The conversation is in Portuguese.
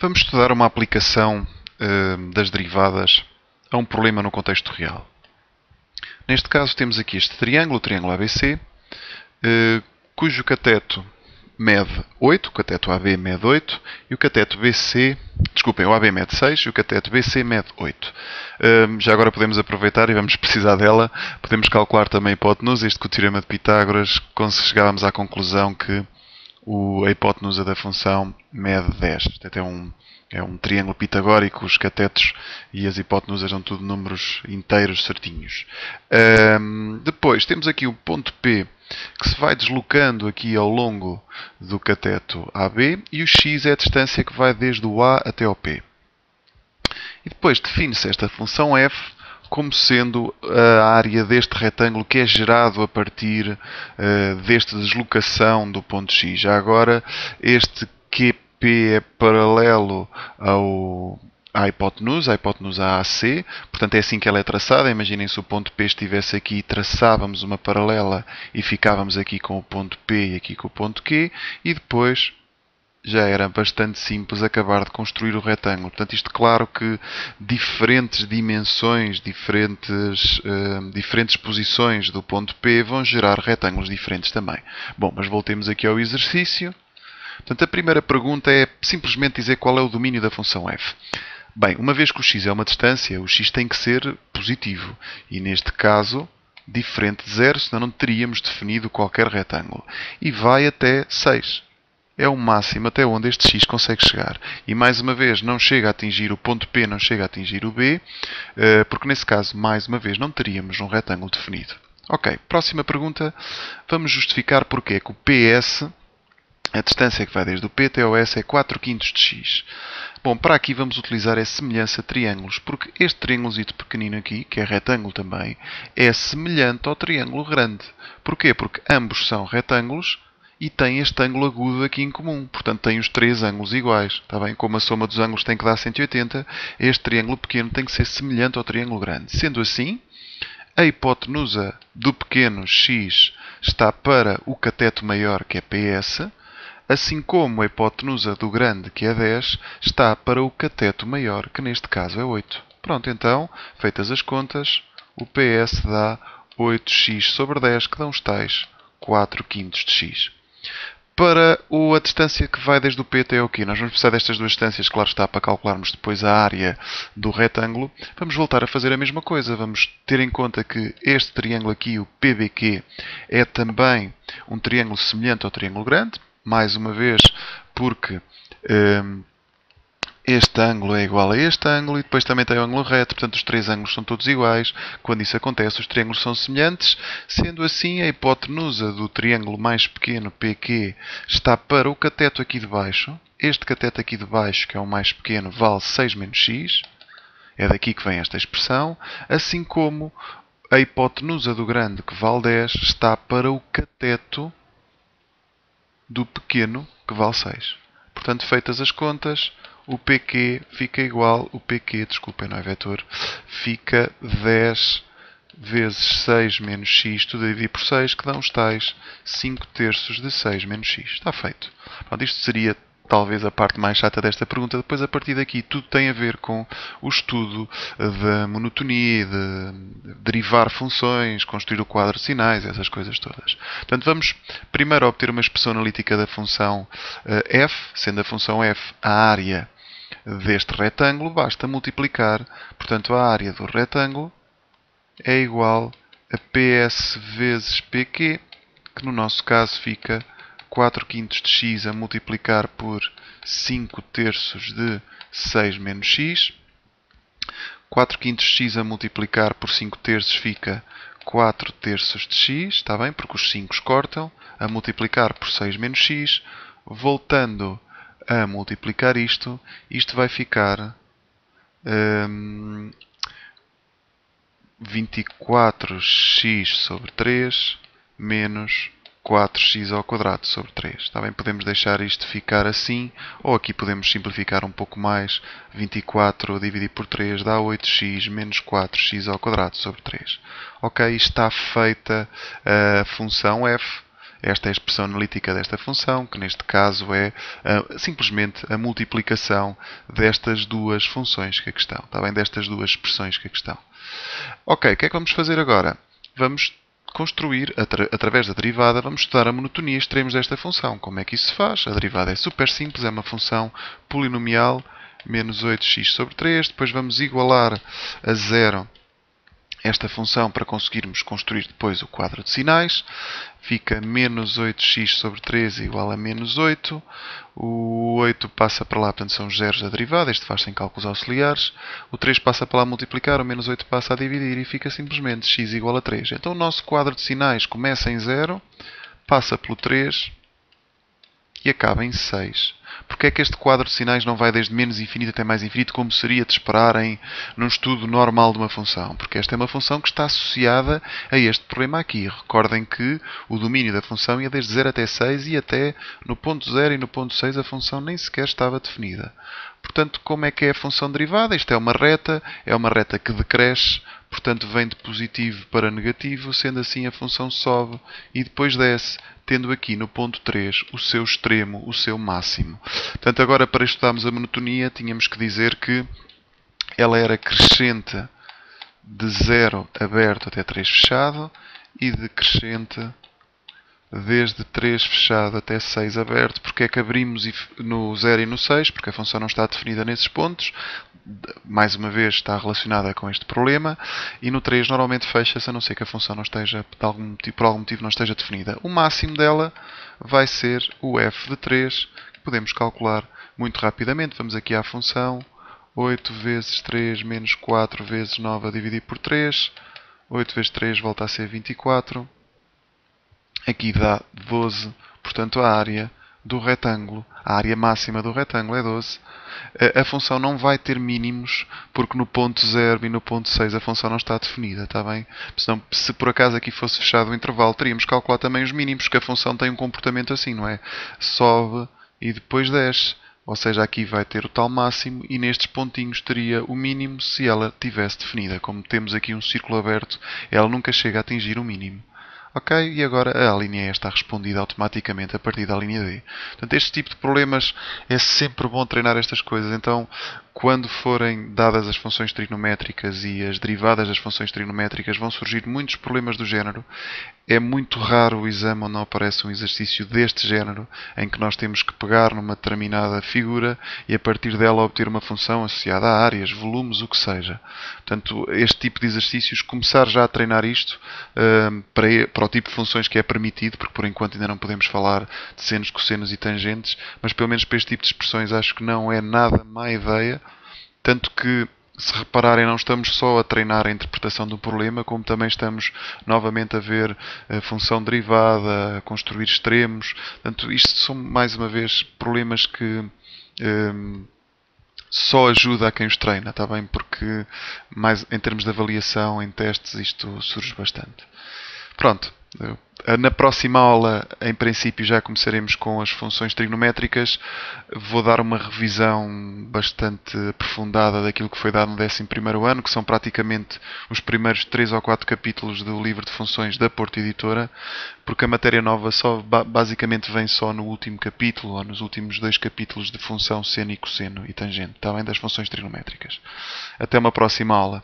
Vamos estudar uma aplicação das derivadas a um problema no contexto real. Neste caso temos aqui este triângulo, o triângulo ABC, cujo cateto mede 8, o cateto AB mede 8 e o cateto BC, desculpem, o AB mede 6 e o cateto BC mede 8. Já agora podemos aproveitar e vamos precisar dela. Podemos calcular também a hipotenusa, isto com o teorema de Pitágoras, chegávamos à conclusão que a hipotenusa da função mede 10. Portanto, é um triângulo pitagórico, os catetos e as hipotenusas são tudo números inteiros certinhos. Depois temos aqui o ponto P, que se vai deslocando aqui ao longo do cateto AB, e o x é a distância que vai desde o A até ao P. E depois define-se esta função f como sendo a área deste retângulo que é gerado a partir desta deslocação do ponto x. Já agora, este QP é paralelo à hipotenusa AC, portanto é assim que ela é traçada. Imaginem se o ponto P estivesse aqui, traçávamos uma paralela e ficávamos aqui com o ponto P e aqui com o ponto Q, e depois já era bastante simples acabar de construir o retângulo. Portanto, isto claro que diferentes dimensões, diferentes posições do ponto P vão gerar retângulos diferentes também. Bom, mas voltemos aqui ao exercício. Portanto, a primeira pergunta é simplesmente dizer qual é o domínio da função f. Bem, uma vez que o x é uma distância, o x tem que ser positivo. E neste caso, diferente de 0, senão não teríamos definido qualquer retângulo. E vai até 6. É o máximo até onde este x consegue chegar. E mais uma vez, não chega a atingir o ponto P, não chega a atingir o B, porque nesse caso, mais uma vez, não teríamos um retângulo definido. Ok, próxima pergunta. Vamos justificar porque é que o PS, a distância que vai desde o P até o S, é 4/5 de x. Bom, para aqui vamos utilizar a semelhança de triângulos, porque este triângulozito pequenino aqui, que é retângulo também, é semelhante ao triângulo grande. Porquê? Porque ambos são retângulos e tem este ângulo agudo aqui em comum. Portanto, tem os três ângulos iguais. Está bem? Como a soma dos ângulos tem que dar 180, este triângulo pequeno tem que ser semelhante ao triângulo grande. Sendo assim, a hipotenusa do pequeno x está para o cateto maior, que é PS, assim como a hipotenusa do grande, que é 10, está para o cateto maior, que neste caso é 8. Pronto, então, feitas as contas, o PS dá 8x sobre 10, que dão os tais 4/5 de x. Para a distância que vai desde o P até o Q, nós vamos precisar destas duas distâncias, claro está, para calcularmos depois a área do retângulo. Vamos voltar a fazer a mesma coisa. Vamos ter em conta que este triângulo aqui, o PBQ, é também um triângulo semelhante ao triângulo grande. Mais uma vez, porque este ângulo é igual a este ângulo e depois também tem o ângulo reto, portanto os três ângulos são todos iguais. Quando isso acontece, os triângulos são semelhantes. Sendo assim, a hipotenusa do triângulo mais pequeno, PQ, está para o cateto aqui de baixo. Este cateto aqui de baixo, que é o mais pequeno, vale 6 menos x. É daqui que vem esta expressão. Assim como a hipotenusa do grande, que vale 10, está para o cateto do pequeno, que vale 6. Portanto, feitas as contas, o PQ fica igual, desculpem, não é vetor, fica 10 vezes 6 menos x, tudo a dividir por 6, que dão os tais 5/3 de 6 menos x. Está feito. Pronto, isto seria talvez a parte mais chata desta pergunta. Depois, a partir daqui, tudo tem a ver com o estudo da monotonia, de derivar funções, construir o quadro de sinais, essas coisas todas. Portanto, vamos primeiro obter uma expressão analítica da função f, sendo a função f a área deste retângulo, basta multiplicar. Portanto, a área do retângulo é igual a PS vezes PQ, que no nosso caso fica 4/5 de x a multiplicar por 5/3 de 6 menos x. 4/5 de x a multiplicar por 5/3 fica 4/3 de x, está bem? Porque os 5 cortam. A multiplicar por 6 menos x, voltando a multiplicar isto vai ficar 24x sobre 3 menos 4x ao quadrado sobre 3. Está bem? Podemos deixar isto ficar assim, ou aqui podemos simplificar um pouco mais. 24 a dividir por 3 dá 8x menos 4x ao quadrado sobre 3. Ok, está feita a função f. Esta é a expressão analítica desta função, que neste caso é simplesmente a multiplicação destas duas funções que aqui estão. Está bem? Destas duas expressões que aqui estão. Ok, o que é que vamos fazer agora? Vamos construir, através da derivada, vamos estudar a monotonia extremos desta função. Como é que isso se faz? A derivada é super simples, é uma função polinomial, menos 8x sobre 3. Depois vamos igualar a zero esta função para conseguirmos construir depois o quadro de sinais. Fica menos 8x sobre 3 igual a menos 8. O 8 passa para lá, portanto são os zeros da derivada. Isto faz sem cálculos auxiliares. O 3 passa para lá a multiplicar, o menos 8 passa a dividir e fica simplesmente x igual a 3. Então o nosso quadro de sinais começa em 0, passa pelo 3 e acaba em 6. Porque é que este quadro de sinais não vai desde menos infinito até mais infinito, como seria de esperar num estudo normal de uma função? Porque esta é uma função que está associada a este problema aqui. Recordem que o domínio da função ia desde 0 até 6 e até no ponto 0 e no ponto 6 a função nem sequer estava definida. Portanto, como é que é a função derivada? Isto é uma reta que decresce, portanto vem de positivo para negativo, sendo assim a função sobe e depois desce, tendo aqui no ponto 3 o seu extremo, o seu máximo. Portanto, agora para estudarmos a monotonia, tínhamos que dizer que ela era crescente de 0 aberto até 3 fechado e decrescente desde 3 fechado até 6 aberto. Porque é que abrimos no 0 e no 6? Porque a função não está definida nesses pontos. Mais uma vez está relacionada com este problema. E no 3 normalmente fecha-se, a não ser que a função não esteja, por algum motivo não esteja definida. O máximo dela vai ser o f de 3, que podemos calcular muito rapidamente. Vamos aqui à função. 8 vezes 3 menos 4 vezes 9 a dividir por 3. 8 vezes 3 volta a ser 24. Aqui dá 12, portanto a área do retângulo, a área máxima do retângulo é 12. A função não vai ter mínimos, porque no ponto 0 e no ponto 6 a função não está definida, está bem? Senão, se por acaso aqui fosse fechado o intervalo, teríamos que calcular também os mínimos, porque a função tem um comportamento assim, não é? Sobe e depois desce. Ou seja, aqui vai ter o tal máximo e nestes pontinhos teria o mínimo se ela tivesse definida. Como temos aqui um círculo aberto, ela nunca chega a atingir o mínimo. Ok, e agora a linha E está respondida automaticamente a partir da linha D. Portanto, este tipo de problemas é sempre bom treinar estas coisas. Então, quando forem dadas as funções trigonométricas e as derivadas das funções trigonométricas, vão surgir muitos problemas do género. É muito raro o exame onde não aparece um exercício deste género, em que nós temos que pegar numa determinada figura e a partir dela obter uma função associada a áreas, volumes, o que seja. Portanto, este tipo de exercícios, começar já a treinar isto para o tipo de funções que é permitido, porque por enquanto ainda não podemos falar de senos, cossenos e tangentes, mas pelo menos para este tipo de expressões acho que não é nada má ideia, tanto que se repararem, não estamos só a treinar a interpretação do problema, como também estamos novamente a ver a função derivada, a construir extremos. Portanto, isto são, mais uma vez, problemas que só ajuda a quem os treina, está bem? Porque, mais, em termos de avaliação, em testes, isto surge bastante. Pronto. Na próxima aula, em princípio, já começaremos com as funções trigonométricas. Vou dar uma revisão bastante aprofundada daquilo que foi dado no 11º ano, que são praticamente os primeiros 3 ou 4 capítulos do livro de funções da Porto Editora, porque a matéria nova basicamente vem só no último capítulo, ou nos últimos 2 capítulos de função seno e cosseno e tangente, está bem? Das funções trigonométricas. Até uma próxima aula.